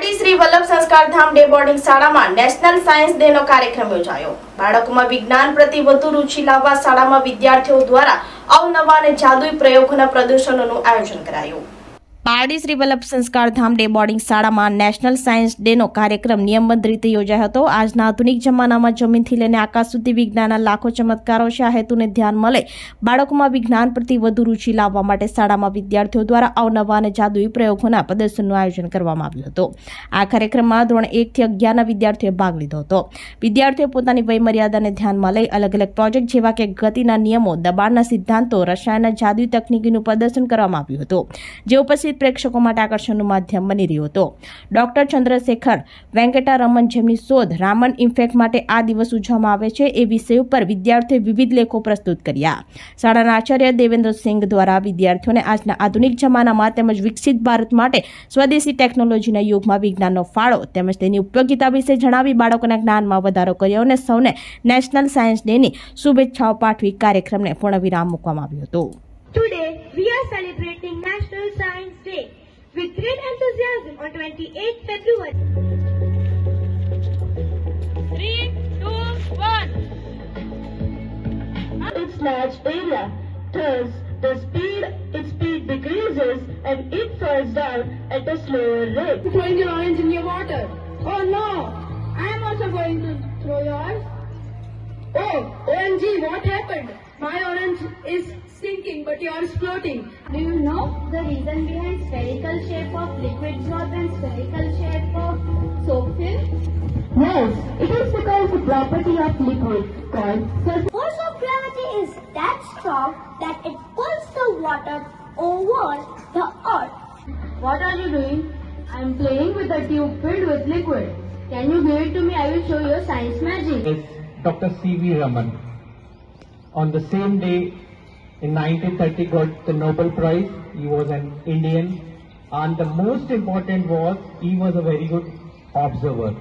Pardi Shri Vallabh Sanskardham day boarding શાળામાં national science day નો કાર્યક્રમ યોજાયો। બાળકોમાં વિજ્ઞાન પ્રતિ વધુ રુચિ લાવવા શાળામાં વિદ્યાર્થીઓ દ્વારા અવનવા અને જાદુઈ પ્રયોગોના પ્રદર્શનોનું આયોજન કરાયું। પારડી શ્રી વલ્લભ સંસ્કારધામ ડે બોર્ડિંગ શાળામાં નેશનલ સાયન્સ ડે નો કાર્યક્રમ નિયમબદ્ધ રીતે યોજાયો હતો। આજના આધુનિક જમાનામાં જમીનથી લઈને આકાશ સુધી વિજ્ઞાનના લાખો ચમત્કારો છે। આ હેતુને ધ્યાનમાં લઈ બાળકોમાં વિજ્ઞાન પ્રતિ વધુ રુચિ લાવવા માટે શાળામાં વિદ્યાર્થીઓ દ્વારા અવનવા અને જાદુઈ પ્રયોગોના પ્રદર્શનનું આયોજન કરવામાં આવ્યું હતું। આ કાર્યક્રમમાં ધોરણ 1 થી 11 ના વિદ્યાર્થીઓએ ભાગ લીધો હતો। વિદ્યાર્થીઓએ પોતાની વય મર્યાદાને ધ્યાનમાં લઈ અલગ અલગ પ્રોજેક્ટ જેવા કે ગતિના નિયમો, દબાણના સિદ્ધાંતો, રસાયણના જાદુઈ તકનીકીનું પ્રદર્શન કરવામાં આવ્યું હતું, જે ઉપસ્થિત પ્રેક્ષકો માટે આકર્ષણનું માધ્યમ બની રહ્યું હતો। ડોક્ટર ચંદ્રશેખર વેંકટારમણ, જેમની શોધ રામન ઇફેક્ટ માટે આ દિવસ ઉજવવામાં આવે છે, એ વિષય ઉપર વિદ્યાર્થીઓએ વિવિધ લેખો પ્રસ્તુત કર્યા। શાળાના આચાર્ય દેવેન્દ્રસિંહ દ્વારા વિદ્યાર્થીઓને આજના આધુનિક જમાનામાં તેમજ વિકસિત ભારત માટે સ્વદેશી ટેકનોલોજીના યુગમાં વિજ્ઞાનનો ફાળો તેમજ તેની ઉપયોગિતા વિશે જણાવી બાળકોના જ્ઞાનમાં વધારો કર્યો અને સૌને નેશનલ સાયન્સ ડેની શુભેચ્છાઓ પાઠવી કાર્યક્રમને પૂર્ણવિરામ મૂકવામાં આવ્યું હતું। Today, we are celebrating National Science Day with great enthusiasm on 28th February. 3, 2, 1. Its large area, thus its speed decreases and it falls down at a slower rate. Throwing your orange in your water. Oh no! I am also going to throw yours. Oh, OMG, what happened? My orange is sinking, but yours floating. Do you know the reason behind spherical shape of liquid drop and spherical shape of soap film? Yes, it is because the property of liquid called surface. Force of gravity is that strong that it pulls the water over the earth. What are you doing? I am playing with a tube filled with liquid. Can you give it to me? I will show you science magic. Is Dr. C.V. Raman. On the same day, in 1930, got the Nobel Prize. He was an Indian, and the most important was he was a very good observer.